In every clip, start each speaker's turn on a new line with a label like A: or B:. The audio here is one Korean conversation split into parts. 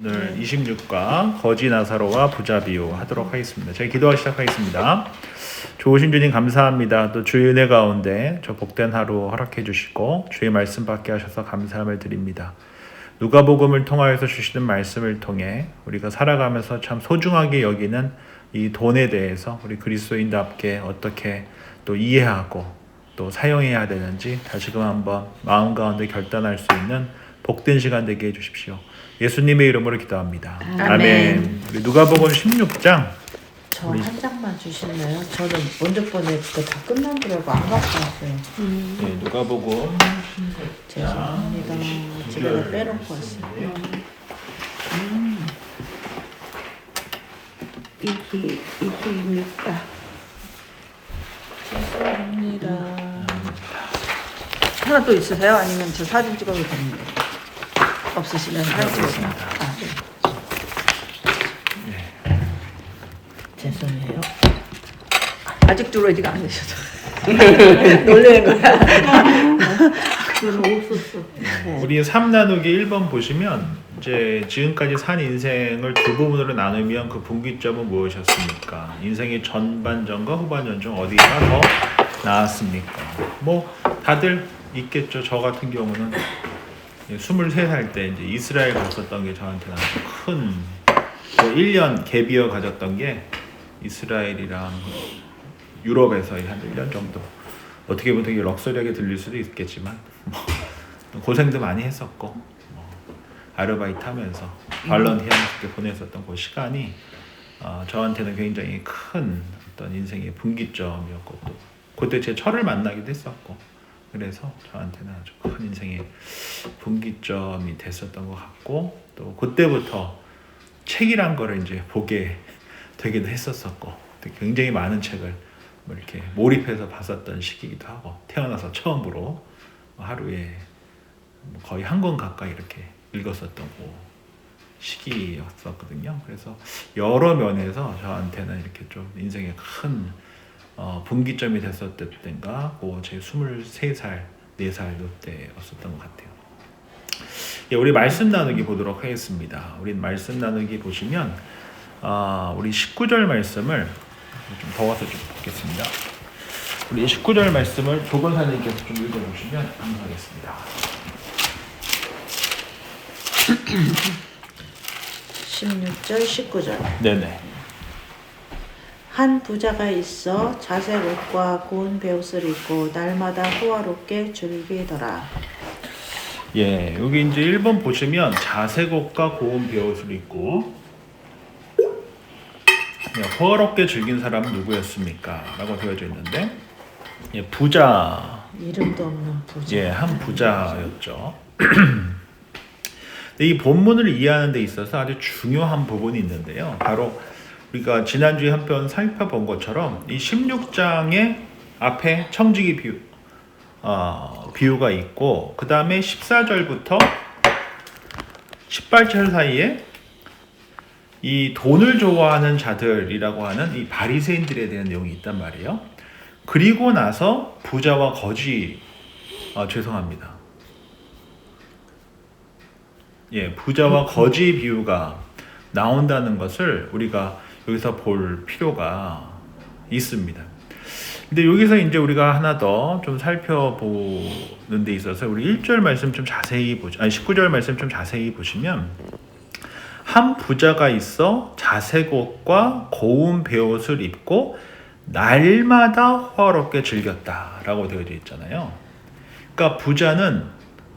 A: 오늘 26과 거지 나사로와 부자 비유 하도록 하겠습니다. 저희 기도하기 시작하겠습니다. 좋으신 주님 감사합니다. 또 주의 은혜 가운데 저 복된 하루 허락해 주시고 주의 말씀 받게 하셔서 감사함을 드립니다. 누가복음을 통하여서 주시는 말씀을 통해 우리가 살아가면서 참 소중하게 여기는 이 돈에 대해서 우리 그리스도인답게 어떻게 또 이해하고 또 사용해야 되는지 다시금 한번 마음 가운데 결단할 수 있는 복된 시간 되게 해주십시오. 예수님의 이름으로 기도합니다. 아멘. 우리 누가복음 16장
B: 저 한 장만 주실래요? 저는 먼저 번에 그거 다 끝난 줄 알고 안 갖고 왔어요.
A: 네, 누가복음
B: 죄송합니다. 집에다 빼놓고 왔어요.
C: 이기입니다.
B: 죄송합니다.
C: 하나 또 있으세요? 아니면 저 사진 찍어도 됩니다. 없으시면 사진 찍어도 됩니다.
B: 죄송해요.
C: 아직 드로이드가 안 되셔서 놀래는 거야.
B: 그건 없었어.
A: 우리 3나누기 1번 보시면 이제 지금까지 산 인생을 두 부분으로 나누면 그 분기점은 무엇이었습니까? 인생의 전반전과 후반전 중 어디가 더 나았습니까? 뭐 다들 있겠죠. 저 같은 경우는 23살 때 이제 이스라엘 갔었던 게 저한테는 아주 큰 1년 갭이어 가졌던 게 이스라엘이랑 유럽에서 한 1년 정도 어떻게 보면 되게 럭셔리하게 들릴 수도 있겠지만 뭐 고생도 많이 했었고 뭐 아르바이트 하면서 발런티어 하면서 보냈었던 그 시간이 저한테는 굉장히 큰 어떤 인생의 분기점이었고 또 그때 제 철을 만나기도 했었고 그래서 저한테는 아주 큰 인생의 분기점이 됐었던 것 같고 또 그때부터 책이란 거를 이제 보게 되기도 했었었고 굉장히 많은 책을 뭐 이렇게 몰입해서 봤었던 시기이기도 하고 태어나서 처음으로 하루에 거의 한 권 가까이 이렇게 읽었었던 그 시기였었거든요. 그래서 여러 면에서 저한테는 이렇게 좀 인생의 큰 분기점이 됐었을 때인가 제 23살, 4살 이때였었던 것 같아요. 예, 우리 말씀 나누기 보도록 하겠습니다. 우리 말씀 나누기 보시면 우리 19절 말씀을 좀 더워서 좀 보겠습니다. 우리 19절 말씀을 조건사님께서 좀 읽어주시면 감사하겠습니다.
B: 16절, 19절.
A: 네네.
B: 한 부자가 있어 자색 옷과 고운 베옷을 입고 날마다 호화롭게 즐기더라.
A: 예, 여기 이제 1번 보시면 자색 옷과 고운 베옷을 입고 호화롭게 즐긴 사람은 누구였습니까? 라고 되어져 있는데 예, 부자
B: 이름도 없는 부자.
A: 예, 한 부자였죠. 이 본문을 이해하는 데 있어서 아주 중요한 부분이 있는데요. 바로 우리가 지난주에 한 편 살펴본 것처럼 이 16장의 앞에 청지기 비유가 있고 그 다음에 14절부터 18절 사이에 이 돈을 좋아하는 자들이라고 하는 이 바리새인들에 대한 내용이 있단 말이에요. 그리고 나서 부자와 거지 죄송합니다. 예, 부자와 거지 비유가 나온다는 것을 우리가 여기서 볼 필요가 있습니다. 근데 여기서 이제 우리가 하나 더 좀 살펴보는 데 있어서 우리 1절 말씀 좀 자세히 19절 말씀 좀 자세히 보시면 한 부자가 있어 자색 옷과 고운 베옷을 입고 날마다 호화롭게 즐겼다라고 되어져 있잖아요. 그러니까 부자는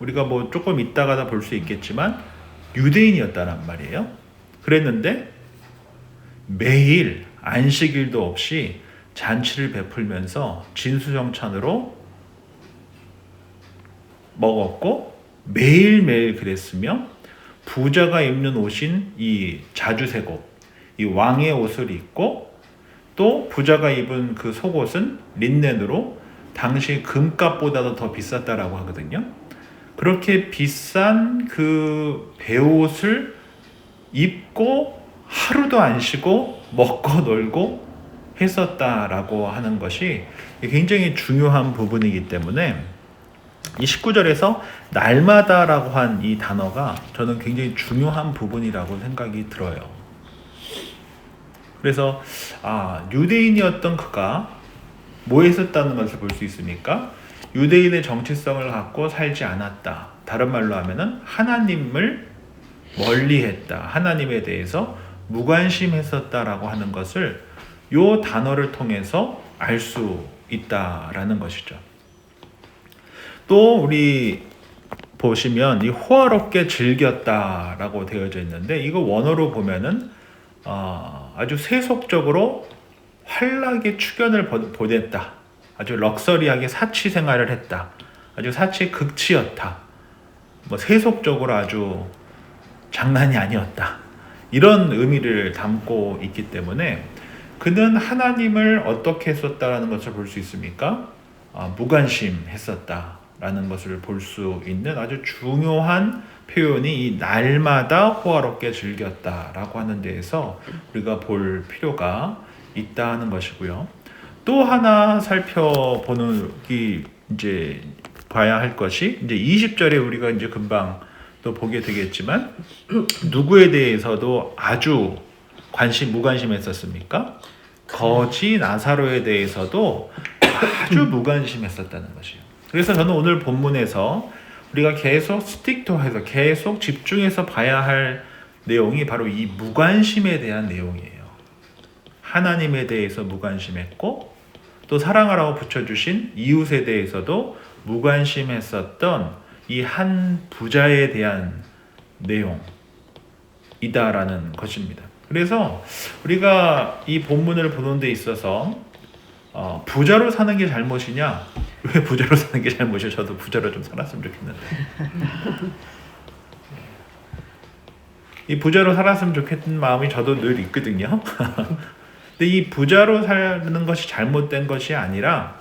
A: 우리가 뭐 조금 이따가 볼 수 있겠지만 유대인이었다란 말이에요. 그랬는데 매일 안식일도 없이 잔치를 베풀면서 진수성찬으로 먹었고 매일매일 그랬으며 부자가 입는 옷인 이 자주색 옷, 이 왕의 옷을 입고 또 부자가 입은 그 속옷은 린넨으로 당시 금값보다도 더 비쌌다라고 하거든요. 그렇게 비싼 그 베옷을 입고 하루도 안 쉬고 먹고 놀고 했었다라고 하는 것이 굉장히 중요한 부분이기 때문에 이 19절에서 날마다라고 한 이 단어가 저는 굉장히 중요한 부분이라고 생각이 들어요. 그래서 유대인이었던 그가 뭐 했었다는 것을 볼 수 있습니까? 유대인의 정체성을 갖고 살지 않았다. 다른 말로 하면은 하나님을 멀리했다. 하나님에 대해서 무관심했었다라고 하는 것을 요 단어를 통해서 알 수 있다라는 것이죠. 또 우리 보시면 이 호화롭게 즐겼다라고 되어져 있는데 이거 원어로 보면은 아주 세속적으로 환락의 축연을 보냈다. 아주 럭셔리하게 사치 생활을 했다. 아주 사치 극치였다. 뭐 세속적으로 아주 장난이 아니었다. 이런 의미를 담고 있기 때문에 그는 하나님을 어떻게 했었다라는 것을 볼 수 있습니까? 무관심했었다라는 것을 볼 수 있는 아주 중요한 표현이 이 날마다 호화롭게 즐겼다라고 하는 데에서 우리가 볼 필요가 있다는 것이고요. 또 하나 살펴보는 이제 봐야 할 것이 이제 20절에 우리가 이제 금방 또 보게 되겠지만 누구에 대해서도 아주 무관심했었습니까? 거지 나사로에 대해서도 아주 무관심했었다는 것이에요. 그래서 저는 오늘 본문에서 우리가 계속 스틱토해서 계속 집중해서 봐야 할 내용이 바로 이 무관심에 대한 내용이에요. 하나님에 대해서 무관심했고 또 사랑하라고 붙여주신 이웃에 대해서도 무관심했었던 이 한 부자에 대한 내용이다라는 것입니다. 그래서 우리가 이 본문을 보는 데 있어서 부자로 사는 게 잘못이냐? 왜 부자로 사는 게 잘못이야? 저도 부자로 좀 살았으면 좋겠는데. 이 부자로 살았으면 좋겠는 마음이 저도 늘 있거든요. 근데 이 부자로 사는 것이 잘못된 것이 아니라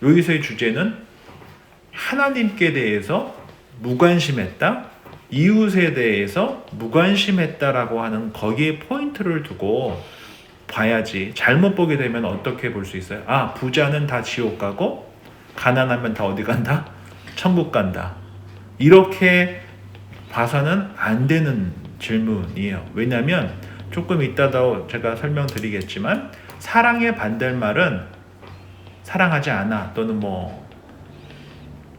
A: 여기서의 주제는 하나님께 대해서 무관심했다, 이웃에 대해서 무관심했다라고 하는 거기에 포인트를 두고 봐야지. 잘못 보게 되면 어떻게 볼 수 있어요? 부자는 다 지옥 가고 가난하면 다 어디 간다? 천국 간다. 이렇게 봐서는 안 되는 질문이에요. 왜냐하면 조금 이따도 제가 설명드리겠지만 사랑의 반대말은 사랑하지 않아 또는 뭐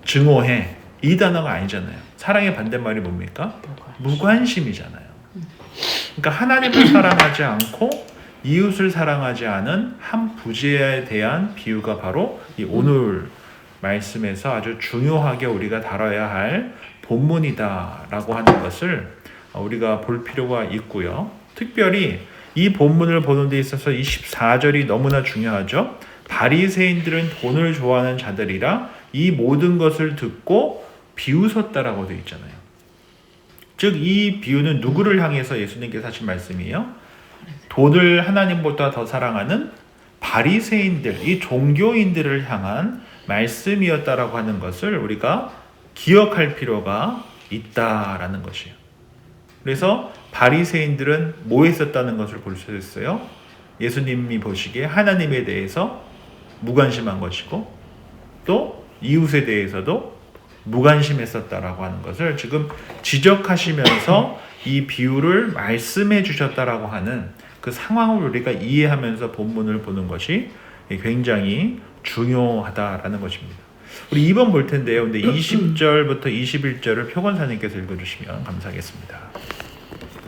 A: 증오해 이 단어가 아니잖아요. 사랑의 반대말이 뭡니까? 무관심이잖아요. 그러니까 하나님을 사랑하지 않고 이웃을 사랑하지 않은 한 부자에 대한 비유가 바로 이 오늘 말씀에서 아주 중요하게 우리가 다뤄야 할 본문이다라고 하는 것을 우리가 볼 필요가 있고요. 특별히 이 본문을 보는 데 있어서 24절이 너무나 중요하죠. 바리새인들은 돈을 좋아하는 자들이라 이 모든 것을 듣고 비웃었다라고 되어 있잖아요. 즉 이 비유는 누구를 향해서 예수님께서 하신 말씀이에요? 돈을 하나님보다 더 사랑하는 바리새인들, 이 종교인들을 향한 말씀이었다라고 하는 것을 우리가 기억할 필요가 있다라는 것이에요. 그래서 바리새인들은 뭐 했었다는 것을 볼 수 있어요? 예수님이 보시기에 하나님에 대해서 무관심한 것이고 또 이웃에 대해서도 무관심했었다라고 하는 것을 지금 지적하시면서 이 비유를 말씀해 주셨다라고 하는 그 상황을 우리가 이해하면서 본문을 보는 것이 굉장히 중요하다라는 것입니다. 우리 2번 볼 텐데요. 근데 20절부터 21절을 표건사님께서 읽어주시면 감사하겠습니다.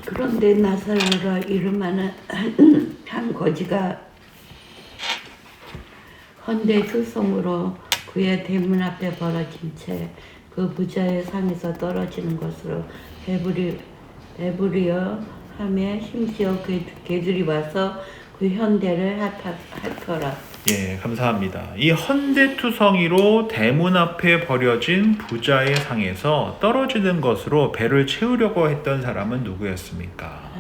D: 그런데 나사로라 이름하는 한 거지가 헌데 투성으로 그의 대문 앞에 벌어진 채 그 부자의 상에서 떨어지는 것으로 배부리어 하며 심지어 개들이 와서 그 현대를 핥더라.
A: 예, 감사합니다. 이 헌데투성이로 대문 앞에 버려진 부자의 상에서 떨어지는 것으로 배를 채우려고 했던 사람은 누구였습니까?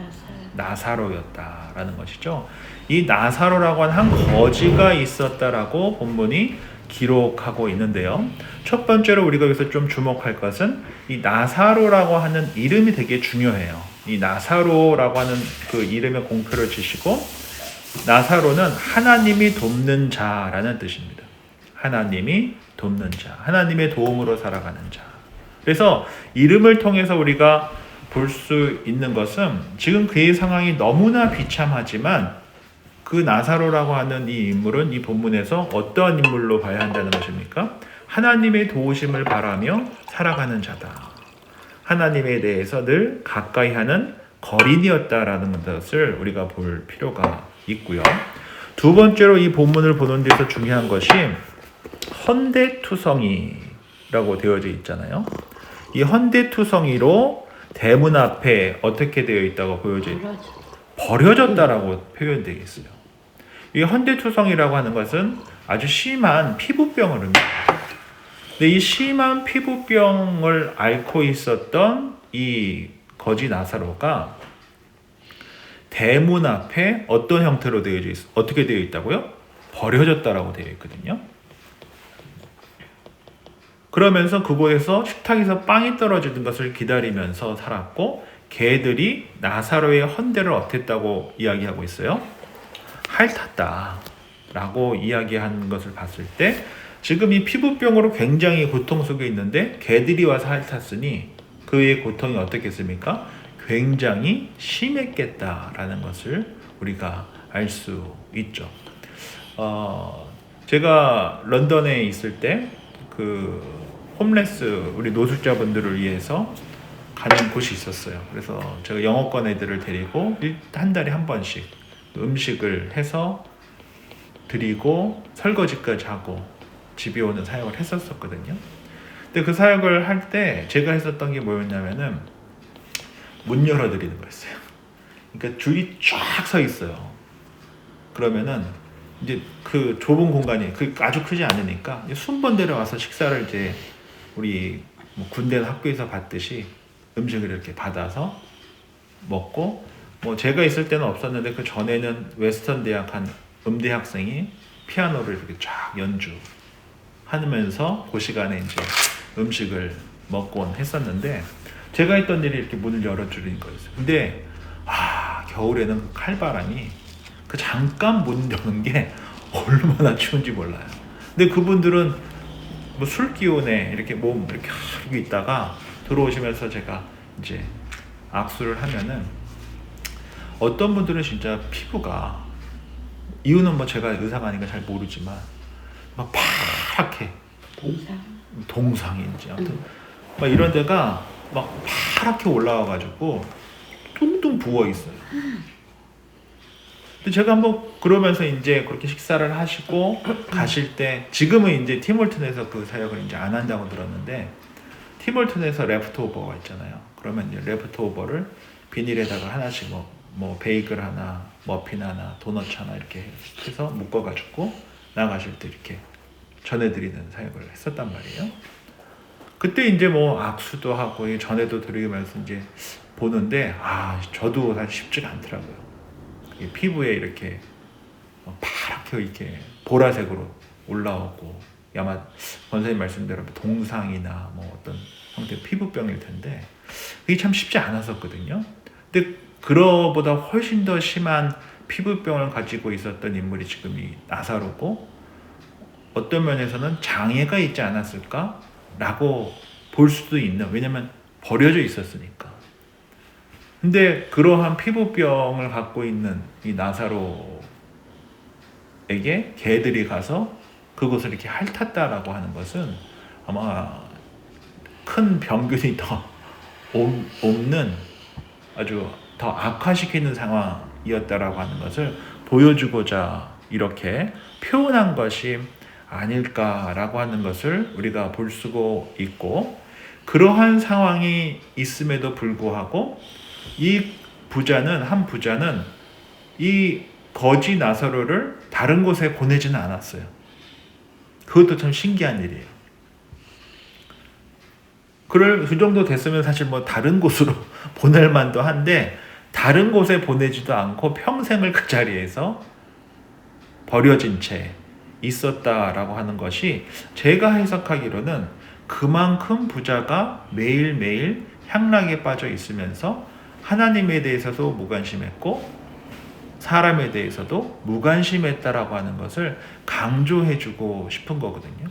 A: 나사로였다라는 것이죠. 이 나사로라고 하는 한 거지가 있었다라고 본문이 기록하고 있는데요. 첫 번째로 우리가 여기서 좀 주목할 것은 이 나사로라고 하는 이름이 되게 중요해요. 이 나사로라고 하는 그 이름의 공표를 지시고 나사로는 하나님이 돕는 자라는 뜻입니다. 하나님이 돕는 자, 하나님의 도움으로 살아가는 자. 그래서 이름을 통해서 우리가 볼 수 있는 것은 지금 그의 상황이 너무나 비참하지만 그 나사로라고 하는 이 인물은 이 본문에서 어떠한 인물로 봐야 한다는 것입니까? 하나님의 도우심을 바라며 살아가는 자다. 하나님에 대해서 늘 가까이 하는 거린이었다라는 것을 우리가 볼 필요가 있고요. 두 번째로 이 본문을 보는 데서 중요한 것이 헌대투성이라고 되어져 있잖아요. 이 헌대투성이로 대문 앞에 어떻게 되어 있다고 보여져 있죠? 버려졌다라고 표현되어 있어요. 이 헌대투성이라고 하는 것은 아주 심한 피부병을 의미합니다. 근데 이 심한 피부병을 앓고 있었던 이 거지 나사로가 대문 앞에 어떤 형태로 되어져 있어? 어떻게 되어 있다고요? 버려졌다라고 되어 있거든요. 그러면서 그곳에서 식탁에서 빵이 떨어지는 것을 기다리면서 살았고 개들이 나사로의 헌대를 어땠다고 이야기하고 있어요? 핥았다라고 이야기하는 것을 봤을 때 지금 이 피부병으로 굉장히 고통 속에 있는데 개들이 와서 핥았으니 그의 고통이 어떻겠습니까? 굉장히 심했겠다라는 것을 우리가 알 수 있죠. 제가 런던에 있을 때 그 홈레스 우리 노숙자분들을 위해서 가는 곳이 있었어요. 그래서 제가 영어권 애들을 데리고 한 달에 한 번씩 음식을 해서 드리고 설거지까지 하고 집에 오는 사역을 했었거든요. 근데 그 사역을 할 때 제가 했었던 게 뭐였냐면은 문 열어드리는 거였어요. 그러니까 줄이 쫙 서 있어요. 그러면은 이제 그 좁은 공간이 아주 크지 않으니까 순번대로 와서 식사를 이제 우리 뭐 군대나 학교에서 받듯이 음식을 이렇게 받아서 먹고 뭐 제가 있을 때는 없었는데 그 전에는 웨스턴 대학 한 음대 학생이 피아노를 이렇게 쫙 연주하면서 그 시간에 이제 음식을 먹곤 했었는데 제가 했던 일이 이렇게 문을 열어주는 거였어요. 근데 겨울에는 그 칼바람이 그 잠깐 문 여는 게 얼마나 추운지 몰라요. 근데 그분들은 뭐 술 기운에 이렇게 몸 이렇게 하고 있다가 들어오시면서 제가 이제 악수를 하면은 어떤 분들은 진짜 피부가 이유는 뭐 제가 의사가 아니니까 잘 모르지만 막 파랗게 동상인지 아무튼 막 이런 데가 막 파랗게 올라와가지고 뚱뚱 부어 있어요. 근데 제가 한번 그러면서 이제 그렇게 식사를 하시고 가실 때 지금은 이제 팀월튼에서 그 사역을 이제 안 한다고 들었는데 팀월튼에서 레프트오버가 있잖아요. 그러면 이제 레프트오버를 비닐에다가 하나씩 뭐 베이글 하나, 머핀 하나, 도넛 하나 이렇게 해서 묶어가지고 나가실 때 이렇게 전해드리는 사역을 했었단 말이에요. 그때 이제 뭐 악수도 하고 전해도 드리면서 이제 보는데 저도 사실 쉽지가 않더라고요. 피부에 이렇게 파랗게 이렇게 보라색으로 올라오고 아마 권사님 말씀대로 동상이나 뭐 어떤 형태의 피부병일 텐데 그게 참 쉽지 않았었거든요. 근데 그거보다 훨씬 더 심한 피부병을 가지고 있었던 인물이 지금 이 나사로고 어떤 면에서는 장애가 있지 않았을까라고 볼 수도 있는, 왜냐면 버려져 있었으니까. 근데 그러한 피부병을 갖고 있는 이 나사로에게 개들이 가서 그것을 이렇게 핥았다라고 하는 것은 아마 큰 병균이 더 없는 아주 더 악화시키는 상황이었다라고 하는 것을 보여주고자 이렇게 표현한 것이 아닐까라고 하는 것을 우리가 볼 수가 있고, 그러한 상황이 있음에도 불구하고 이 한 부자는 이 거지 나사로를 다른 곳에 보내지는 않았어요. 그것도 참 신기한 일이에요. 그 정도 됐으면 사실 뭐 다른 곳으로 보낼 만도 한데 다른 곳에 보내지도 않고 평생을 그 자리에서 버려진 채 있었다라고 하는 것이 제가 해석하기로는 그만큼 부자가 매일매일 향락에 빠져 있으면서 하나님에 대해서도 무관심했고 사람에 대해서도 무관심했다라고 하는 것을 강조해주고 싶은 거거든요.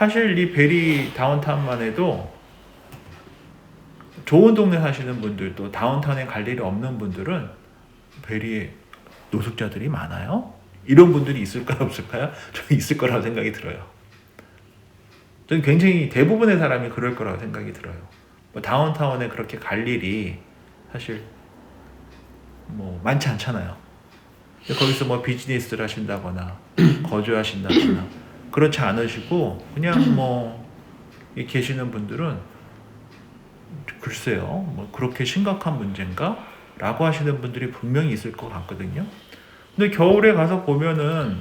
A: 사실 이 베리 다운타운만 해도 좋은 동네 사시는 분들도 다운타운에 갈 일이 없는 분들은 베리에 노숙자들이 많아요. 이런 분들이 있을까요, 없을까요? 저는 있을 거라고 생각이 들어요. 저는 굉장히 대부분의 사람이 그럴 거라고 생각이 들어요. 뭐 다운타운에 그렇게 갈 일이 사실 뭐 많지 않잖아요. 거기서 뭐 비즈니스를 하신다거나 거주하신다거나 그렇지 않으시고 그냥 뭐 계시는 분들은 글쎄요, 뭐 그렇게 심각한 문제인가? 라고 하시는 분들이 분명히 있을 것 같거든요. 근데 겨울에 가서 보면은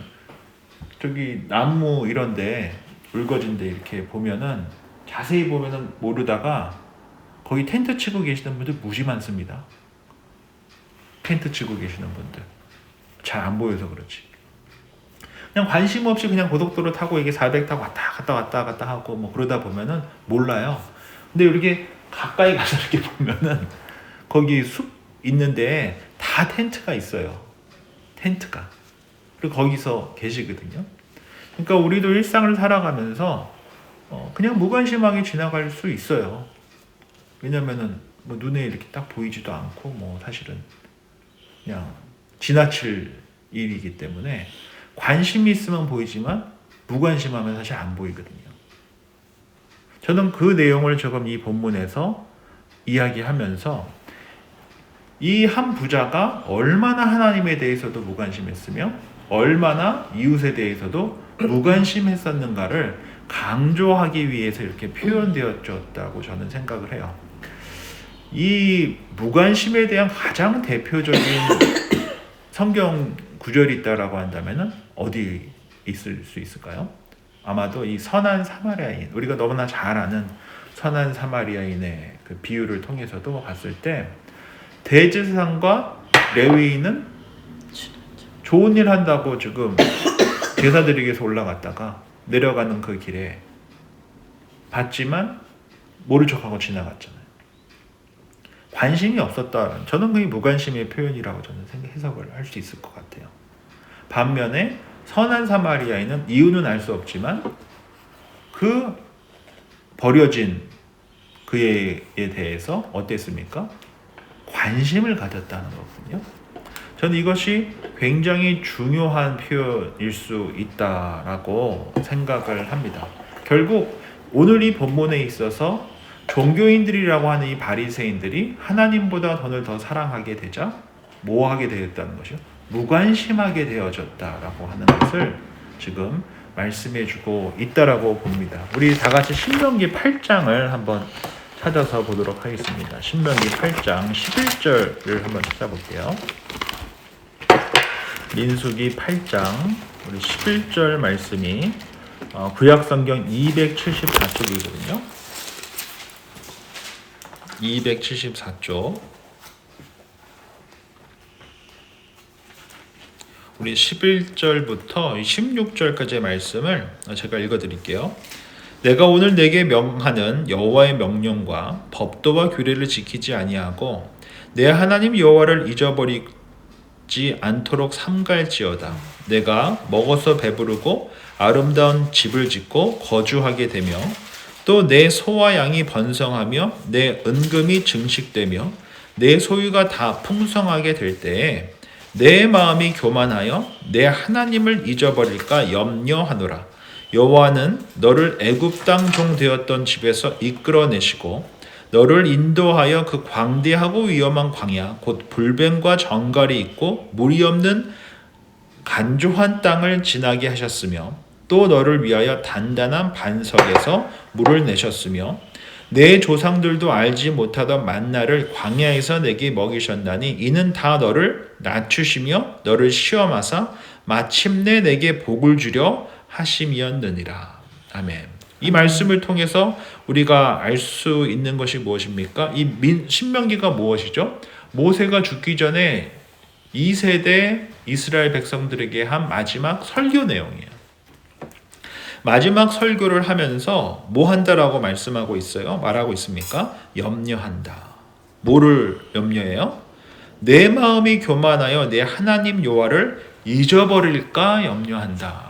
A: 저기 나무 이런데 울거진데 이렇게 보면은 자세히 보면은 모르다가 거기 텐트 치고 계시는 분들 무지 많습니다. 텐트 치고 계시는 분들 잘 안 보여서 그렇지. 그냥 관심 없이 그냥 고속도로 타고 이게 400 타고 왔다 갔다 하고 뭐 그러다 보면은 몰라요. 근데 이렇게 가까이 가서 이렇게 보면은 거기 숲 있는데 다 텐트가 있어요. 텐트가. 그리고 거기서 계시거든요. 그러니까 우리도 일상을 살아가면서 그냥 무관심하게 지나갈 수 있어요. 왜냐면은 뭐 눈에 이렇게 딱 보이지도 않고 뭐 사실은 그냥 지나칠 일이기 때문에 관심이 있으면 보이지만 무관심하면 사실 안 보이거든요. 저는 그 내용을 조금 이 본문에서 이야기하면서 이 한 부자가 얼마나 하나님에 대해서도 무관심했으며 얼마나 이웃에 대해서도 무관심했었는가를 강조하기 위해서 이렇게 표현되었다고 저는 생각을 해요. 이 무관심에 대한 가장 대표적인 성경 구절이 있다라고 한다면은 어디 있을 수 있을까요? 아마도 이 선한 사마리아인, 우리가 너무나 잘 아는 선한 사마리아인의 그 비유를 통해서도 봤을 때 대제사장과 레위인은 좋은 일 한다고 지금 제사 드리기 위해서 올라갔다가 내려가는 그 길에 봤지만 모른 척하고 지나갔잖아요. 관심이 없었다. 저는 그게 무관심의 표현이라고 저는 해석을 할 수 있을 것 같아요. 반면에 선한 사마리아인은 이유는 알 수 없지만 그 버려진 그에 대해서 어땠습니까? 관심을 가졌다는 거거든요. 저는 이것이 굉장히 중요한 표현일 수 있다라고 생각을 합니다. 결국 오늘 이 본문에 있어서 종교인들이라고 하는 이 바리새인들이 하나님보다 돈을 더 사랑하게 되자 뭐 하게 되었다는 것이요? 무관심하게 되어졌다라고 하는 것을 지금 말씀해주고 있다라고 봅니다. 우리 다 같이 신명기 8장을 한번 찾아서 보도록 하겠습니다. 신명기 8장 11절을 한번 찾아볼게요. 민수기 8장 우리 11절 말씀이 구약성경 274쪽이거든요. 274쪽 우리 11절부터 16절까지의 말씀을 제가 읽어드릴게요. 내가 오늘 내게 명하는 여호와의 명령과 법도와 규례를 지키지 아니하고 내 하나님 여호와를 잊어버리지 않도록 삼갈지어다. 내가 먹어서 배부르고 아름다운 집을 짓고 거주하게 되며 또 내 소와 양이 번성하며 내 은금이 증식되며 내 소유가 다 풍성하게 될 때에 내 마음이 교만하여 내 하나님을 잊어버릴까 염려하노라. 여호와는 너를 애굽 땅 종 되었던 집에서 이끌어내시고 너를 인도하여 그 광대하고 위험한 광야 곧 불뱀과 정갈이 있고 물이 없는 간조한 땅을 지나게 하셨으며 또 너를 위하여 단단한 반석에서 물을 내셨으며 내 조상들도 알지 못하던 만나를 광야에서 내게 먹이셨나니 이는 다 너를 낮추시며 너를 시험하사 마침내 내게 복을 주려 하심이었느니라. 아멘. 이 말씀을 통해서 우리가 알 수 있는 것이 무엇입니까? 이 신명기가 무엇이죠? 모세가 죽기 전에 2세대 이스라엘 백성들에게 한 마지막 설교 내용이에요. 마지막 설교를 하면서 뭐 한다라고 말씀하고 있어요? 말하고 있습니까? 염려한다. 뭐를 염려해요? 내 마음이 교만하여 내 하나님 여호와를 잊어버릴까 염려한다.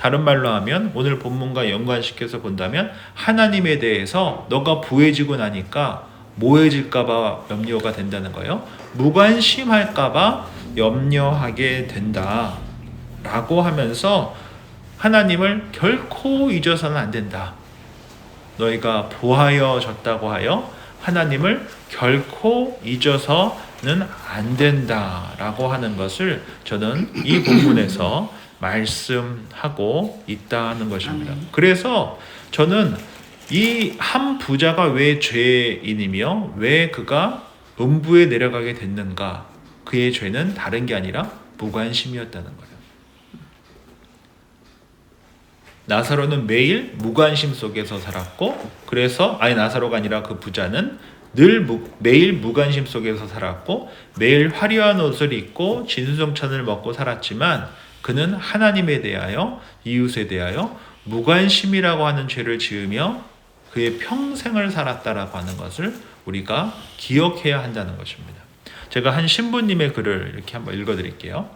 A: 다른 말로 하면 오늘 본문과 연관시켜서 본다면 하나님에 대해서 너가 부해지고 나니까 모해질까봐 염려가 된다는 거예요. 무관심할까봐 염려하게 된다 라고 하면서 하나님을 결코 잊어서는 안 된다. 너희가 보하여졌다고 하여 하나님을 결코 잊어서는 안 된다라고 하는 것을 저는 이 본문에서 말씀하고 있다는 것입니다. 그래서 저는 이 한 부자가 왜 죄인이며 왜 그가 음부에 내려가게 됐는가? 그의 죄는 다른 게 아니라 무관심이었다는 거예요. 나사로는 매일 무관심 속에서 살았고, 그래서 나사로가 아니라 그 부자는 매일 무관심 속에서 살았고, 매일 화려한 옷을 입고 진수성찬을 먹고 살았지만 그는 하나님에 대하여, 이웃에 대하여 무관심이라고 하는 죄를 지으며 그의 평생을 살았다라고 하는 것을 우리가 기억해야 한다는 것입니다. 제가 한 신부님의 글을 이렇게 한번 읽어드릴게요.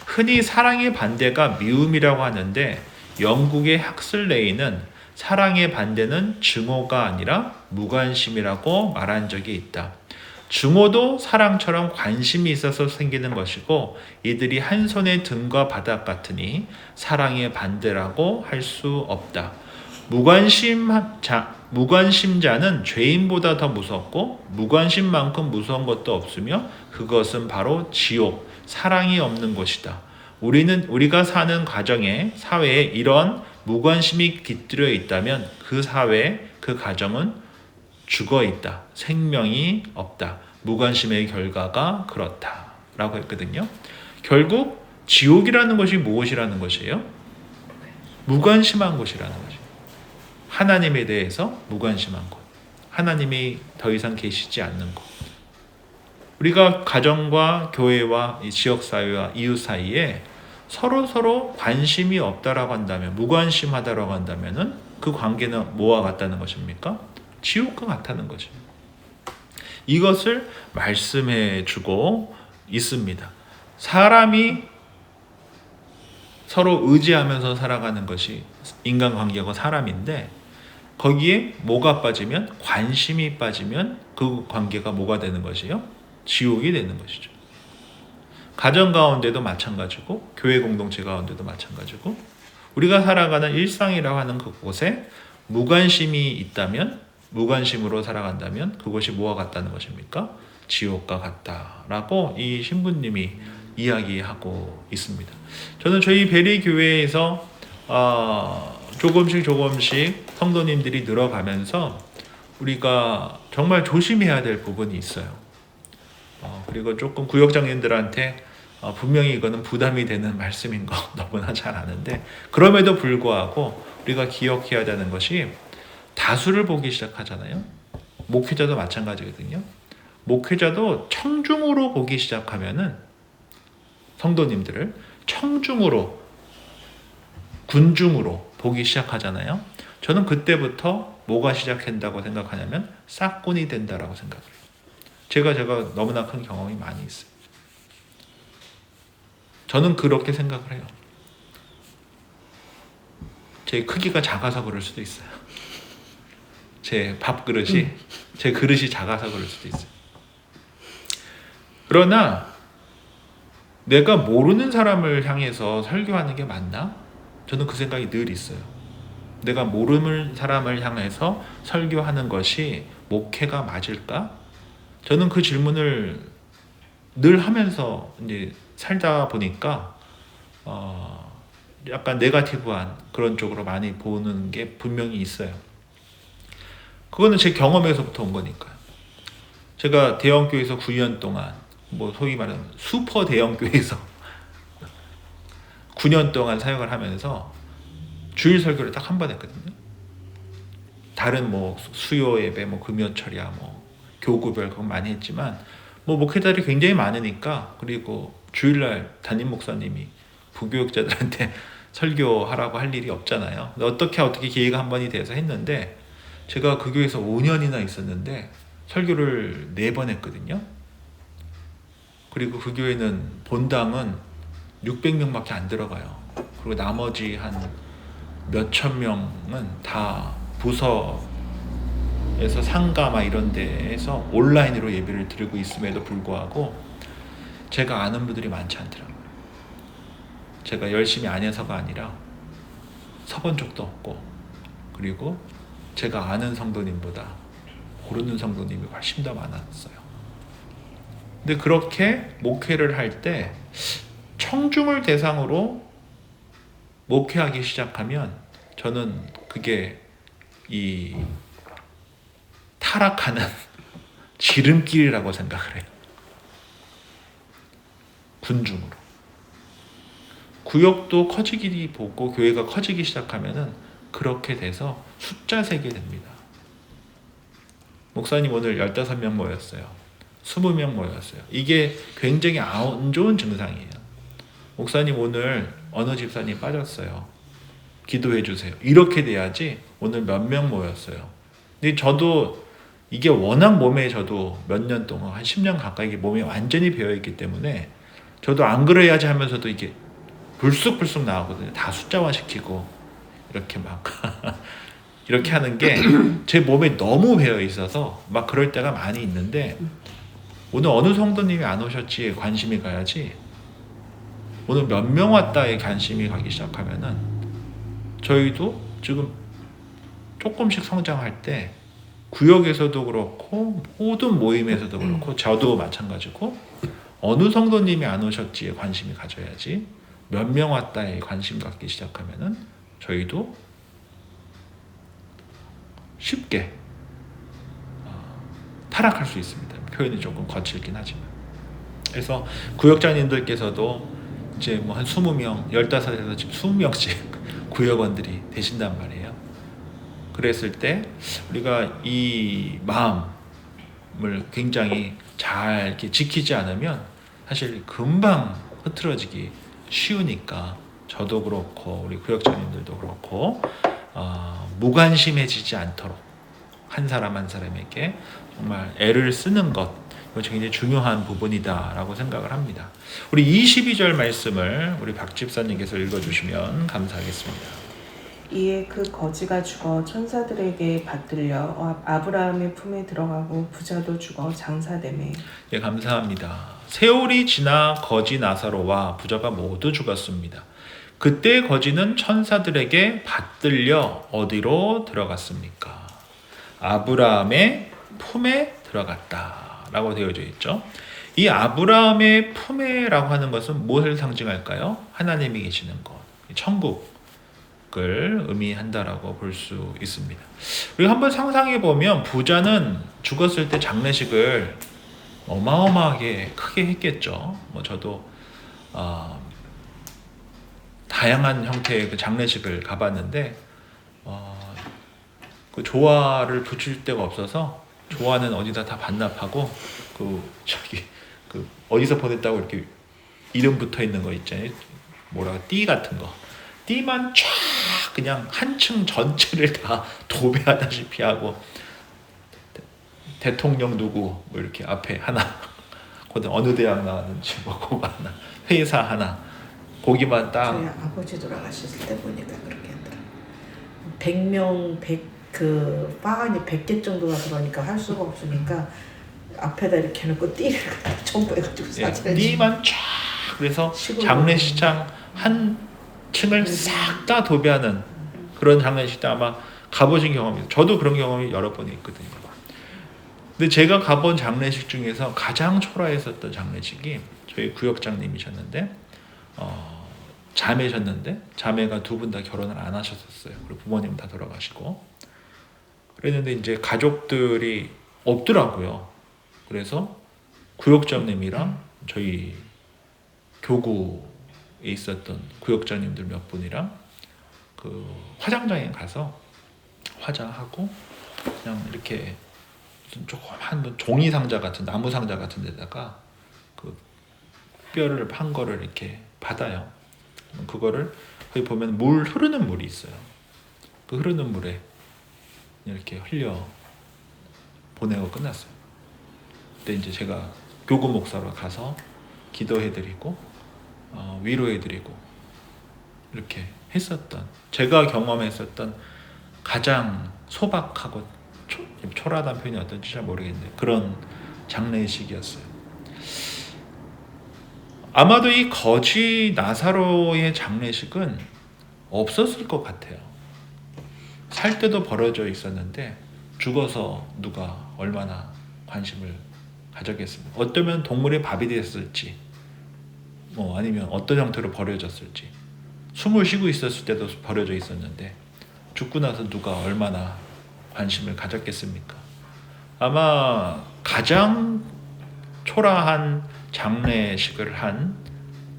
A: 흔히 사랑의 반대가 미움이라고 하는데 영국의 학슬레이는 사랑의 반대는 증오가 아니라 무관심이라고 말한 적이 있다. 증오도 사랑처럼 관심이 있어서 생기는 것이고 이들이 한 손의 등과 바닥 같으니 사랑의 반대라고 할 수 없다. 무관심자는 죄인보다 더 무섭고 무관심만큼 무서운 것도 없으며 그것은 바로 지옥, 사랑이 없는 곳이다. 우리가 사는 사회에 이런 무관심이 깃들여 있다면 그 사회, 그 가정은 죽어 있다. 생명이 없다. 무관심의 결과가 그렇다라고 했거든요. 결국 지옥이라는 것이 무엇이라는 것이에요? 무관심한 곳이라는 것이에요. 하나님에 대해서 무관심한 곳. 하나님이 더 이상 계시지 않는 곳. 우리가 가정과 교회와 지역사회와 이웃 사이에 서로 관심이 없다라고 한다면, 무관심하다라고 한다면은 그 관계는 뭐와 같다는 것입니까? 지옥과 같다는 것입니다. 이것을 말씀해 주고 있습니다. 사람이 서로 의지하면서 살아가는 것이 인간관계가 사람인데 거기에 뭐가 빠지면, 관심이 빠지면 그 관계가 뭐가 되는 것이요? 지옥이 되는 것이죠. 가정 가운데도 마찬가지고 교회 공동체 가운데도 마찬가지고 우리가 살아가는 일상이라고 하는 그곳에 무관심이 있다면, 무관심으로 살아간다면 그것이 뭐와 같다는 것입니까? 지옥과 같다라고 이 신부님이 이야기하고 있습니다. 저는 저희 베리교회에서 조금씩 성도님들이 늘어가면서 우리가 정말 조심해야 될 부분이 있어요. 그리고 조금 구역장님들한테 분명히 이거는 부담이 되는 말씀인 거 너무나 잘 아는데, 그럼에도 불구하고 우리가 기억해야 되는 것이 다수를 보기 시작하잖아요. 목회자도 마찬가지거든요. 목회자도 청중으로 보기 시작하면은 성도님들을 청중으로, 군중으로 보기 시작하잖아요. 저는 그때부터 뭐가 시작한다고 생각하냐면 싹군이 된다라고 생각해요. 제가 너무나 큰 경험이 많이 있어요. 저는 그렇게 생각을 해요. 제 크기가 작아서 그럴 수도 있어요. 제 밥그릇이, 제 그릇이 작아서 그럴 수도 있어요. 그러나 내가 모르는 사람을 향해서 설교하는 게 맞나? 저는 그 생각이 늘 있어요. 내가 모르는 사람을 향해서 설교하는 것이 목회가 맞을까? 저는 그 질문을 늘 하면서 이제 살다 보니까 약간 네거티브한 그런 쪽으로 많이 보는 게 분명히 있어요. 그거는 제 경험에서부터 온 거니까요. 제가 대형교회에서 9년 동안, 소위 말하는 슈퍼 대형교회에서 9년 동안 사역을 하면서 주일 설교를 딱 한 번 했거든요. 다른 수요 예배, 금요철야, 교구별 그건 많이 했지만 목회자들이 굉장히 많으니까, 그리고 주일날 담임 목사님이 부교육자들한테 설교하라고 할 일이 없잖아요. 어떻게 기회가 한 번이 돼서 했는데, 제가 그 교회에서 5년이나 있었는데 설교를 4번 했거든요. 그리고 그 교회는 본당은 600명밖에 안 들어가요. 그리고 나머지 한 몇천 명은 다 부서에서 상가 막 이런 데에서 온라인으로 예배를 드리고 있음에도 불구하고 제가 아는 분들이 많지 않더라고요. 제가 열심히 안 해서가 아니라 서본 적도 없고, 그리고 제가 아는 성도님보다 모르는 성도님이 훨씬 더 많았어요. 근데 그렇게 목회를 할 때 청중을 대상으로 목회하기 시작하면 저는 그게 이 타락하는 지름길이라고 생각을 해요. 군중으로. 구역도 커지기 보고 교회가 커지기 시작하면은 그렇게 돼서 숫자 세게 됩니다. 목사님 오늘 15명 모였어요. 20명 모였어요. 이게 굉장히 안 좋은 증상이에요. 목사님 오늘 어느 집사님 빠졌어요. 기도해 주세요. 이렇게 돼야지 오늘 몇 명 모였어요. 근데 저도 이게 워낙 몸에 저도 몇 년 동안 한 10년 가까이 몸에 완전히 배어있기 때문에 저도 안 그래야지 하면서도 이게 불쑥불쑥 나오거든요. 다 숫자화 시키고 이렇게 막 이렇게 하는 게 제 몸에 너무 배어 있어서 막 그럴 때가 많이 있는데 오늘 어느 성도님이 안 오셨지에 관심이 가야지 오늘 몇 명 왔다에 관심이 가기 시작하면은 저희도 지금 조금씩 성장할 때 구역에서도 그렇고 모든 모임에서도 그렇고 저도 마찬가지고 어느 성도님이 안 오셨지에 관심이 가져야지 몇 명 왔다에 관심 갖기 시작하면은 저희도 쉽게 타락할 수 있습니다. 표현이 조금 거칠긴 하지만. 그래서 구역장님들께서도 이제 뭐 한 20명, 15에서 지금 20명씩 구역원들이 되신단 말이에요. 그랬을 때 우리가 이 마음을 굉장히 잘 이렇게 지키지 않으면 사실 금방 흐트러지기 쉬우니까 저도 그렇고 우리 구역장님들도 그렇고 무관심해지지 않도록 한 사람 한 사람에게 정말 애를 쓰는 것, 이거 굉장히 중요한 부분이다라고 생각을 합니다. 우리 22절 말씀을 우리 박 집사님께서 읽어주시면 감사하겠습니다.
E: 이에 그 거지가 죽어 천사들에게 받들려 아브라함의 품에 들어가고 부자도 죽어 장사되매.
A: 예, 감사합니다. 세월이 지나 거지 나사로와 부자가 모두 죽었습니다. 그때 거지는 천사들에게 받들려 어디로 들어갔습니까? 아브라함의 품에 들어갔다라고 되어져 있죠. 이 아브라함의 품에라고 하는 것은 무엇을 상징할까요? 하나님이 계시는 것, 천국을 의미한다라고 볼 수 있습니다. 우리가 한번 상상해 보면 부자는 죽었을 때 장례식을 어마어마하게 크게 했겠죠. 뭐 저도 다양한 형태의 그 장례식을 가봤는데 그 조화를 붙일 데가 없어서 조화는 어디다 다 반납하고 그 어디서 보냈다고 이렇게 이름 붙어 있는 거 있잖아요. 띠 같은 거. 띠만 쫙 그냥 한층 전체를 다 도배하다시피 하고 대통령 누구 뭐 이렇게 앞에 하나, 어느 대학 나왔는지 뭐 그거 하나, 회사 하나, 거기만 딱.
B: 저희 아버지 돌아가셨을 때 보니까 그렇게 했더라. 100명, 그 빠간이 100개 정도가 들어오니까 할 수가 없으니까 앞에다 이렇게 해놓고 띠를 전부 해가지고 사진을
A: 띠만 쫙. 그래서 장례식장 한 층을 싹 다 도배하는 그런 장례식장 아마 가보신 경험이, 저도 그런 경험이 여러 번 있거든요. 근데 제가 가본 장례식 중에서 가장 초라했었던 장례식이 저희 구역장님이셨는데 자매셨는데 자매가 두 분 다 결혼을 안 하셨었어요. 그리고 부모님 다 돌아가시고 그랬는데 이제 가족들이 없더라고요. 그래서 구역장님이랑 저희 교구에 있었던 구역장님들 몇 분이랑 그 화장장에 가서 화장하고 그냥 이렇게 조그만 종이 상자 같은, 나무 상자 같은 데다가 그 뼈를 판 거를 이렇게 받아요. 그거를 거기 보면 물, 흐르는 물이 있어요. 그 흐르는 물에 이렇게 흘려 보내고 끝났어요. 그때 이제 제가 교구 목사로 가서 기도해드리고 위로해드리고 이렇게 했었던, 제가 경험했었던 가장 소박하고 초라하다는 표현이 어떤지 잘 모르겠는데 그런 장례식이었어요. 아마도 이 거지 나사로의 장례식은 없었을 것 같아요. 살 때도 벌어져 있었는데 죽어서 누가 얼마나 관심을 가졌겠습니까? 어쩌면 동물의 밥이 됐을지, 아니면 어떤 형태로 버려졌을지, 숨을 쉬고 있었을 때도 버려져 있었는데 죽고 나서 누가 얼마나 관심을 가졌겠습니까? 아마 가장 초라한 장례식을 한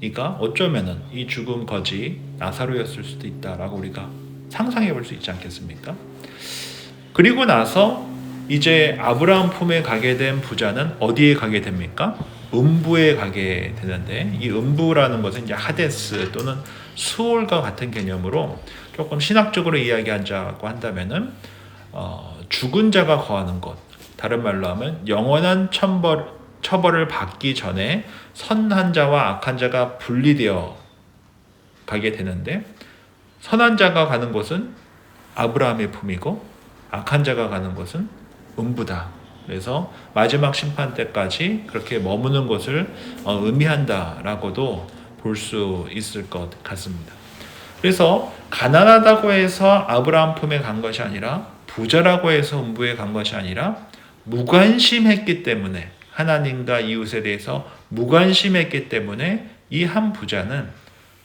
A: 이가 어쩌면은 이 죽은 거지 나사로였을 수도 있다라고 우리가 상상해 볼 수 있지 않겠습니까? 그리고 나서 이제 아브라함 품에 가게 된 부자는 어디에 가게 됩니까? 음부에 가게 되는데, 이 음부라는 것은 이제 하데스 또는 수올과 같은 개념으로 조금 신학적으로 이야기하자고 한다면은 죽은 자가 거하는 곳, 다른 말로 하면 영원한 처벌을 받기 전에 선한 자와 악한 자가 분리되어 가게 되는데, 선한 자가 가는 곳은 아브라함의 품이고 악한 자가 가는 곳은 음부다. 그래서 마지막 심판 때까지 그렇게 머무는 것을 의미한다라고도 볼 수 있을 것 같습니다. 그래서 가난하다고 해서 아브라함 품에 간 것이 아니라, 부자라고 해서 음부에 간 것이 아니라, 무관심했기 때문에, 하나님과 이웃에 대해서 무관심했기 때문에 이 한 부자는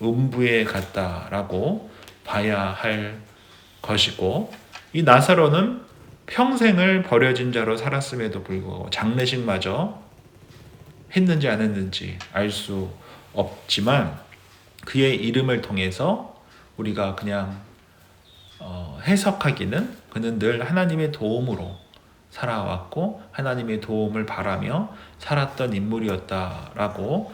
A: 음부에 갔다라고 봐야 할 것이고, 이 나사로는 평생을 버려진 자로 살았음에도 불구하고 장례식마저 했는지 안 했는지 알 수 없지만, 그의 이름을 통해서 우리가 그냥 해석하기는 그는 늘 하나님의 도움으로 살아왔고 하나님의 도움을 바라며 살았던 인물이었다라고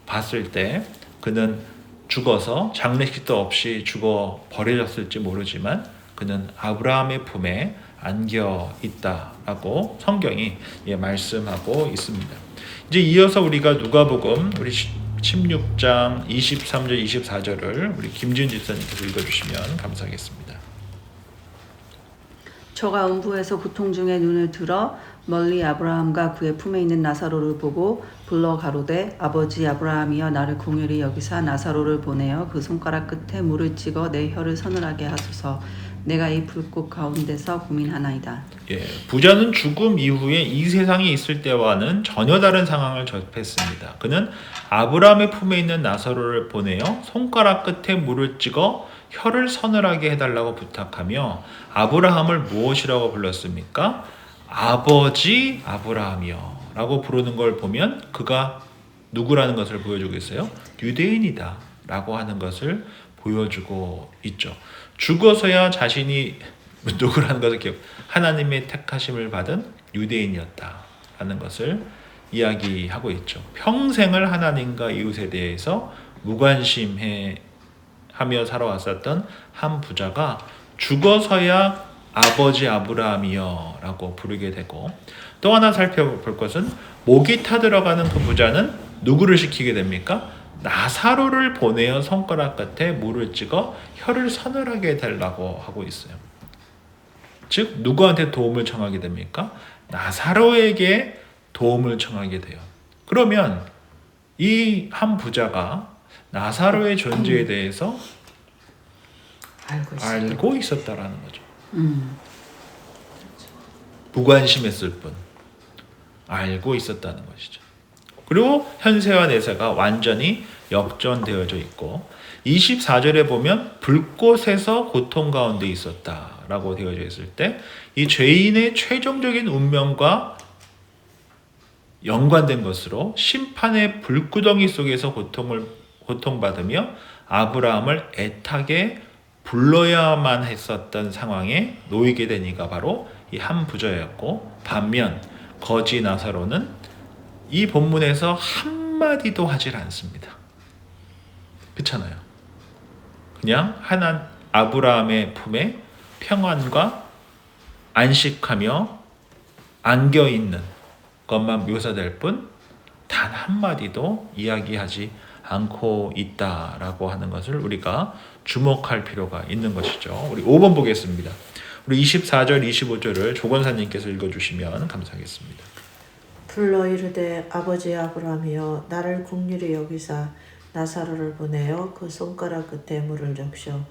A: 봤을 때, 그는 죽어서 장례식도 없이 죽어 버려졌을지 모르지만 그는 아브라함의 품에 안겨 있다라고 성경이 말씀하고 있습니다. 이제 이어서 우리가 누가복음 우리 16장 23절 24절을 우리 김지은 집사님께서 읽어주시면 감사하겠습니다.
C: 저가 음부에서 고통 중에 눈을 들어 멀리 아브라함과 그의 품에 있는 나사로를 보고 불러 가로되 아버지 아브라함이여 나를 긍휼히 여기사 나사로를 보내어 그 손가락 끝에 물을 찍어 내 혀를 서늘하게 하소서. 내가 이 불꽃 가운데서 고민하나이다.
A: 부자는 죽음 이후에 이 세상에 있을 때와는 전혀 다른 상황을 접했습니다. 그는 아브라함의 품에 있는 나사로를 보내어 손가락 끝에 물을 찍어 혀를 서늘하게 해달라고 부탁하며, 아브라함을 무엇이라고 불렀습니까? 아버지 아브라함이여 라고 부르는 걸 보면 그가 누구라는 것을 보여주고 있어요? 유대인이다 라고 하는 것을 보여주고 있죠. 죽어서야 자신이 누구라는 것을 하나님의 택하심을 받은 유대인이었다라는 것을 이야기하고 있죠. 평생을 하나님과 이웃에 대해서 무관심하며 살아왔었던 한 부자가 죽어서야 아버지 아브라함이여 라고 부르게 되고, 또 하나 살펴볼 것은 목이 타들어가는 그 부자는 누구를 시키게 됩니까? 나사로를 보내어 손가락 끝에 물을 찍어 혀를 서늘하게 해달라고 하고 있어요. 즉 누구한테 도움을 청하게 됩니까? 나사로에게 도움을 청하게 돼요. 그러면 이 한 부자가 나사로의 존재에 대해서 알고 있었다라는 거죠. 무관심했을 뿐 알고 있었다는 것이죠. 그리고 현세와 내세가 완전히 역전되어져 있고, 24절에 보면 불꽃에서 고통 가운데 있었다라고 되어져 있을 때, 이 죄인의 최종적인 운명과 연관된 것으로 심판의 불구덩이 속에서 고통받으며 아브라함을 애타게 불러야만 했었던 상황에 놓이게 된 이가 바로 이 한 부자였고, 반면 거지 나사로는 이 본문에서 한마디도 하질 않습니다. 그렇잖아요. 그냥 아브라함의 품에 평안과 안식하며 안겨있는 것만 묘사될 뿐 단 한마디도 이야기하지 않고 있다라고 하는 것을 우리가 주목할 필요가 있는 것이죠. 우리 5번 보겠습니다. 우리 24절, 25절을 조건사님께서 읽어주시면 감사하겠습니다.
B: 불러 이르되 아버지 아브라함이여 나를 긍휼히 여기사 나사로를 보내어 그 손가락 끝에 물을 적셔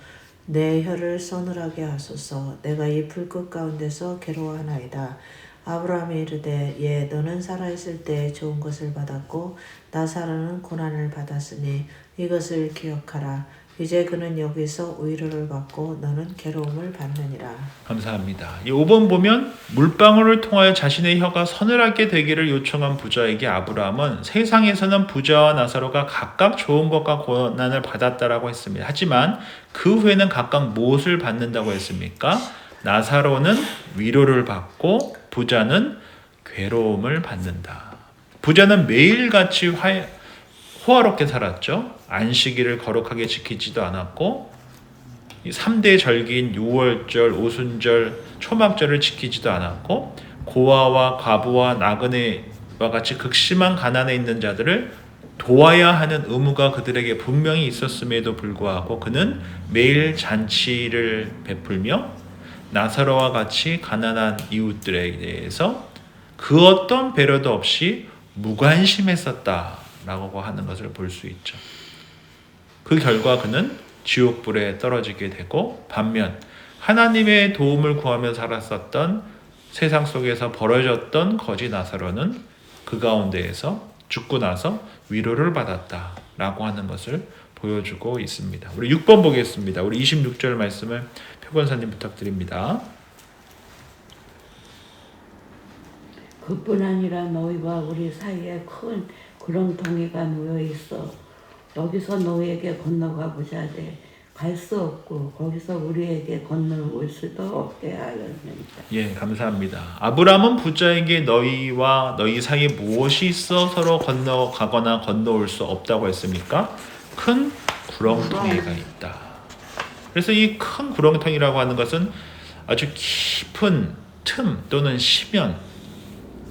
B: 내 혀를 서늘하게 하소서. 내가 이 불꽃 가운데서 괴로워하나이다. 아브라함이 이르되 예 너는 살아있을 때 좋은 것을 받았고 나사로는 고난을 받았으니 이것을 기억하라. 이제 그는 여기서 위로를 받고 너는 괴로움을 받느니라.
A: 감사합니다. 이 5번 보면 물방울을 통하여 자신의 혀가 서늘하게 되기를 요청한 부자에게 아브라함은 세상에서는 부자와 나사로가 각각 좋은 것과 고난을 받았다라고 했습니다. 하지만 그 후에는 각각 무엇을 받는다고 했습니까? 나사로는 위로를 받고 부자는 괴로움을 받는다. 부자는 매일같이 호화롭게 살았죠. 안식일을 거룩하게 지키지도 않았고 3대 절기인 유월절, 오순절, 초막절을 지키지도 않았고 고아와 과부와 나그네와 같이 극심한 가난에 있는 자들을 도와야 하는 의무가 그들에게 분명히 있었음에도 불구하고 그는 매일 잔치를 베풀며 나사로와 같이 가난한 이웃들에 대해서 그 어떤 배려도 없이 무관심했었다라고 하는 것을 볼 수 있죠. 그 결과 그는 지옥불에 떨어지게 되고 반면 하나님의 도움을 구하며 살았었던 세상 속에서 벌어졌던 거지 나사로는 그 가운데에서 죽고 나서 위로를 받았다라고 하는 것을 보여주고 있습니다. 우리 6번 보겠습니다. 우리 26절 말씀을 표건사님 부탁드립니다.
D: 그뿐 아니라 너희와 우리 사이에 큰 구렁텅이가 놓여 있어. 여기서 너희에게 건너가 보자되 갈 수 없고 거기서 우리에게 건너올 수도 없게 하였느니라.
A: 예, 감사합니다. 아브라함은 부자에게 너희와 너희 사이에 무엇이 있어 서로 건너가거나 건너올 수 없다고 했습니까? 큰 구렁텅이가 있다. 그래서 이 큰 구렁텅이라고 하는 것은 아주 깊은 틈 또는 시면,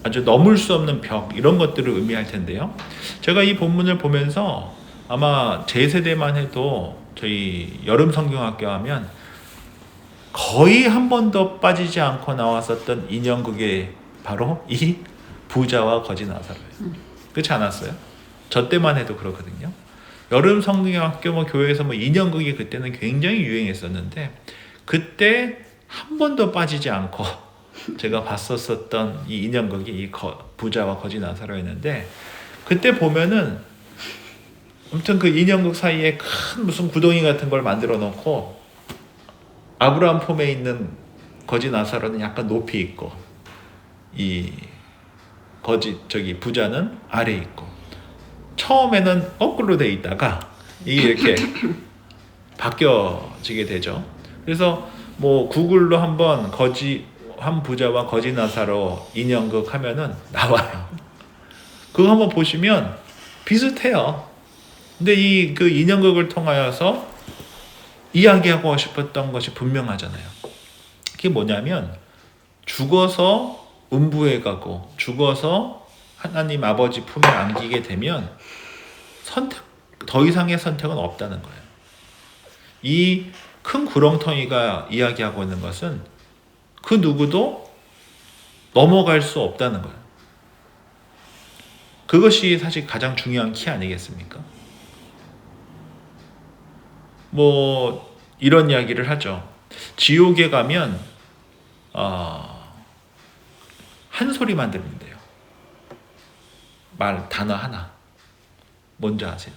A: 아주 넘을 수 없는 벽 이런 것들을 의미할 텐데요. 제가 이 본문을 보면서 아마 제 세대만 해도 저희 여름 성경학교 하면 거의 한 번도 빠지지 않고 나왔었던 인형극이 바로 이 부자와 거지 나사로예요. 그렇지 않았어요? 저 때만 해도 그렇거든요. 여름 성경학교 교회에서 인형극이 그때는 굉장히 유행했었는데 그때 한 번도 빠지지 않고 제가 봤었던 이 인형극이 이 부자와 거지 나사로였는데 그때 보면은 아무튼 그 인형극 사이에 큰 무슨 구덩이 같은 걸 만들어 놓고 아브라함 폼에 있는 거지 나사로는 약간 높이 있고 이 부자는 아래 있고 처음에는 거꾸로 돼 있다가 이게 이렇게 바뀌어지게 되죠. 그래서 구글로 한번 한 부자와 거지 나사로 인형극 하면은 나와요. 그거 한번 보시면 비슷해요. 근데 그 인형극을 통하여서 이야기하고 싶었던 것이 분명하잖아요. 그게 뭐냐면 죽어서 음부에 가고 죽어서 하나님 아버지 품에 안기게 되면 더 이상의 선택은 없다는 거예요. 이 큰 구렁텅이가 이야기하고 있는 것은 그 누구도 넘어갈 수 없다는 거예요. 그것이 사실 가장 중요한 키 아니겠습니까? 이런 이야기를 하죠. 지옥에 가면 한 소리만 들린대요. 단어 하나. 뭔지 아세요?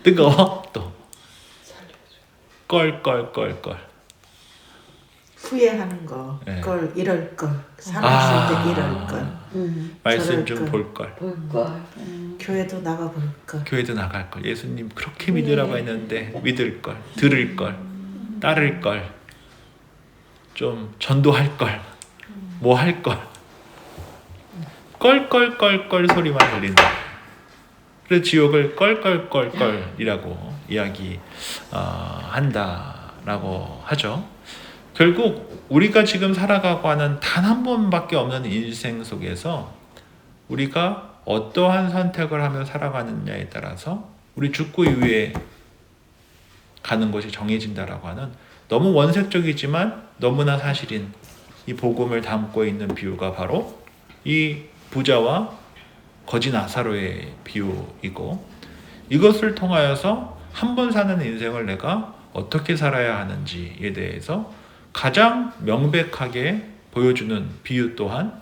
A: 뜨거워? 또 껄껄껄껄.
B: 후회하는 거,
A: 네.
B: 이럴 걸, 살았을 때 이럴 걸,
A: 말씀 좀
B: 저럴
A: 볼 걸.
D: 볼걸.
B: 교회도 나가볼 걸.
A: 교회도 나갈 걸. 예수님 그렇게 믿으라고 했는데 믿을 걸, 들을 걸, 따를 걸, 좀 전도할 걸, 뭐 할 걸. 껄껄껄껄 소리만 들린다. 그래서 지옥을 껄껄껄껄이라고 한다라고 하죠. 결국 우리가 지금 살아가고 하는 단 한 번밖에 없는 인생 속에서 우리가 어떠한 선택을 하며 살아가느냐에 따라서 우리 죽고 이후에 가는 곳이 정해진다라고 하는 너무 원색적이지만 너무나 사실인 이 복음을 담고 있는 비유가 바로 이 부자와 거지 나사로의 비유이고, 이것을 통하여서 한 번 사는 인생을 내가 어떻게 살아야 하는지에 대해서 가장 명백하게 보여주는 비유 또한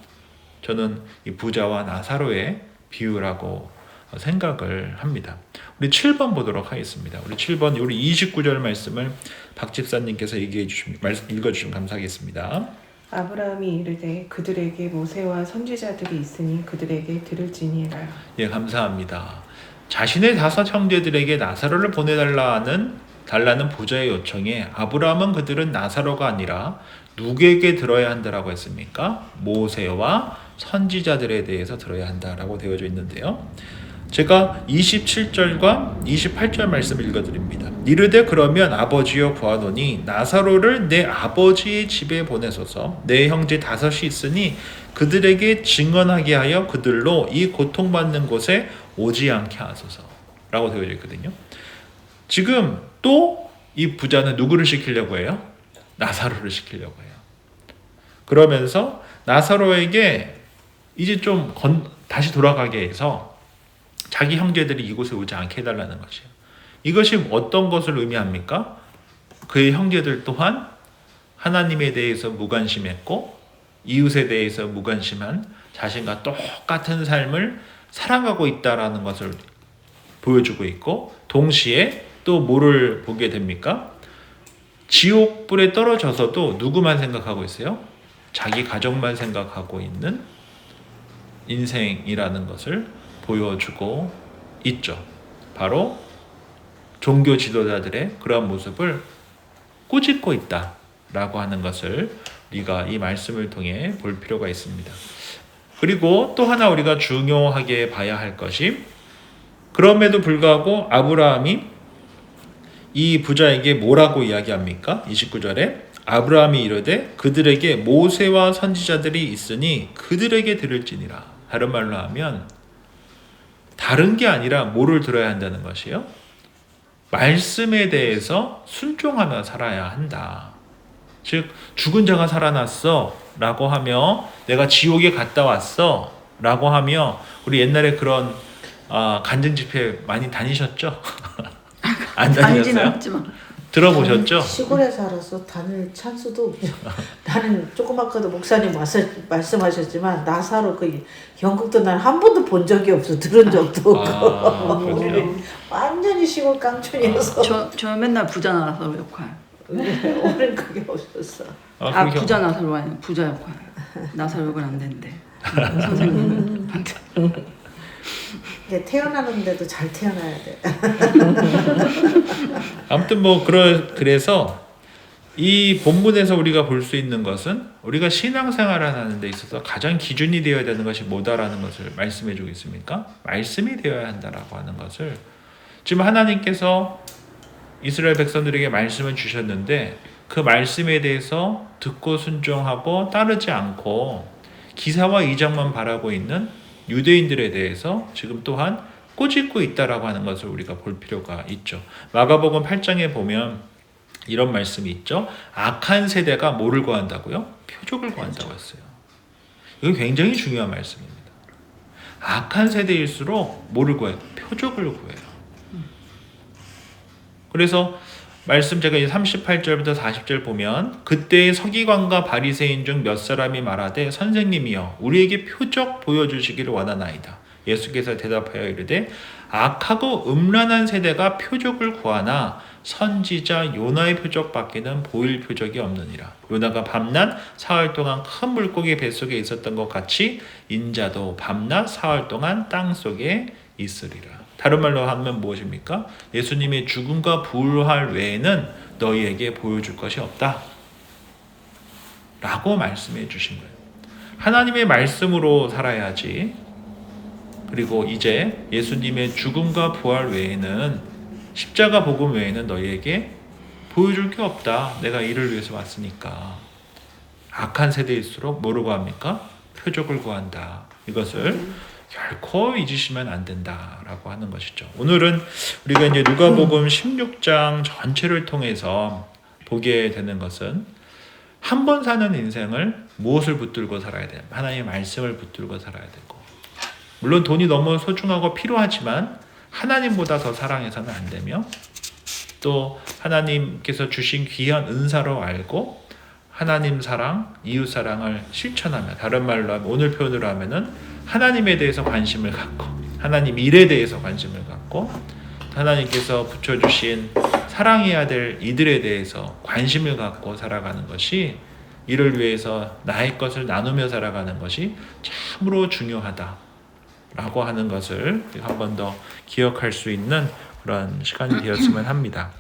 A: 저는 이 부자와 나사로의 비유라고 생각을 합니다. 우리 7번 보도록 하겠습니다. 우리 7번 우리 29절 말씀을 박 집사님께서 읽어주시면 감사하겠습니다.
E: 아브라함이 이르되 그들에게 모세와 선지자들이 있으니 그들에게 들을지니라.
A: 예, 감사합니다. 자신의 5 형제들에게 나사로를 보내달라는 부자의 요청에 아브라함은 그들은 나사로가 아니라 누구에게 들어야 한다라고 했습니까? 모세와 선지자들에 대해서 들어야 한다라고 되어져 있는데요. 제가 27절과 28절 말씀을 읽어드립니다. 이르되 그러면 아버지여 구하노니 나사로를 내 아버지의 집에 보내소서. 내 형제 5이 있으니 그들에게 증언하게 하여 그들로 이 고통받는 곳에 오지 않게 하소서 라고 되어져 있거든요. 지금 또 이 부자는 누구를 시키려고 해요? 나사로를 시키려고 해요. 그러면서 나사로에게 이제 좀 다시 돌아가게 해서 자기 형제들이 이곳에 오지 않게 해달라는 것이에요. 이것이 어떤 것을 의미합니까? 그의 형제들 또한 하나님에 대해서 무관심했고 이웃에 대해서 무관심한 자신과 똑같은 삶을 살아가고 있다라는 것을 보여주고 있고, 동시에 또 뭐를 보게 됩니까? 지옥불에 떨어져서도 누구만 생각하고 있어요? 자기 가족만 생각하고 있는 인생이라는 것을 보여주고 있죠. 바로 종교 지도자들의 그런 모습을 꾸짖고 있다라고 하는 것을 우리가 이 말씀을 통해 볼 필요가 있습니다. 그리고 또 하나 우리가 중요하게 봐야 할 것이, 그럼에도 불구하고 아브라함이 이 부자에게 뭐라고 이야기합니까? 29절에 아브라함이 이르되 그들에게 모세와 선지자들이 있으니 그들에게 들을지니라. 다른 말로 하면 다른 게 아니라 뭐를 들어야 한다는 것이에요? 말씀에 대해서 순종하며 살아야 한다. 즉 죽은 자가 살아났어 라고 하며 내가 지옥에 갔다 왔어 라고 하며, 우리 옛날에 그런 간증 집회 많이 다니셨죠? 안 다니셨어요? 들어보셨죠?
B: 시골에 살아서 다닐 찬스도 없죠. 나는 조금 아까도 목사님 말씀하셨지만 나사로 그 연극도 난 한 번도 본 적이 없어. 들은 적도 없고.
A: 그렇군요.
B: 완전히 시골 깡촌이어서
C: 저 맨날 부자 나사로 역할.
B: 오늘 그게 없었어.
C: 부자 나사로 아니야. 부자 역할. 나사로 역은 안 되는데. 선생님한테.
B: 이게 태어나는데도 잘 태어나야 돼.
A: 아무튼 그래서 이 본문에서 우리가 볼 수 있는 것은 우리가 신앙생활을 하는 데 있어서 가장 기준이 되어야 되는 것이 뭐다라는 것을 말씀해 주고 있습니까? 말씀이 되어야 한다라고 하는 것을, 지금 하나님께서 이스라엘 백성들에게 말씀을 주셨는데 그 말씀에 대해서 듣고 순종하고 따르지 않고 기사와 이적만 바라고 있는 유대인들에 대해서 지금 또한 꾸짖고 있다라고 하는 것을 우리가 볼 필요가 있죠. 마가복음 8장에 보면 이런 말씀이 있죠. 악한 세대가 뭐를 구한다고요? 표적을 구한다고 했어요. 이건 굉장히 중요한 말씀입니다. 악한 세대일수록 뭐를 구해요? 표적을 구해요. 그래서 말씀 제가 이제 38절부터 40절 보면 그때의 서기관과 바리새인 중 몇 사람이 말하되 선생님이여 우리에게 표적 보여주시기를 원하나이다. 예수께서 대답하여 이르되 악하고 음란한 세대가 표적을 구하나 선지자 요나의 표적밖에는 보일 표적이 없느니라. 요나가 밤낮 사흘 동안 큰 물고기 뱃속에 있었던 것 같이 인자도 밤낮 사흘 동안 땅속에 있으리라. 다른 말로 하면 무엇입니까? 예수님의 죽음과 부활 외에는 너희에게 보여줄 것이 없다 라고 말씀해 주신 거예요. 하나님의 말씀으로 살아야지. 그리고 이제 예수님의 죽음과 부활 외에는, 십자가 복음 외에는 너희에게 보여줄 게 없다. 내가 이를 위해서 왔으니까. 악한 세대일수록 뭐를 구합니까? 표적을 구한다. 이것을 결코 잊으시면 안 된다라고 하는 것이죠. 오늘은 우리가 이제 누가복음 16장 전체를 통해서 보게 되는 것은 한 번 사는 인생을 무엇을 붙들고 살아야 돼요? 하나님의 말씀을 붙들고 살아야 되고, 물론 돈이 너무 소중하고 필요하지만 하나님보다 더 사랑해서는 안 되며, 또 하나님께서 주신 귀한 은사로 알고 하나님 사랑, 이웃 사랑을 실천하며, 다른 말로 하면, 오늘 표현으로 하면은 하나님에 대해서 관심을 갖고, 하나님 일에 대해서 관심을 갖고, 하나님께서 붙여주신 사랑해야 될 이들에 대해서 관심을 갖고 살아가는 것이, 이를 위해서 나의 것을 나누며 살아가는 것이 참으로 중요하다라고 하는 것을 한 번 더 기억할 수 있는 그런 시간이 되었으면 합니다.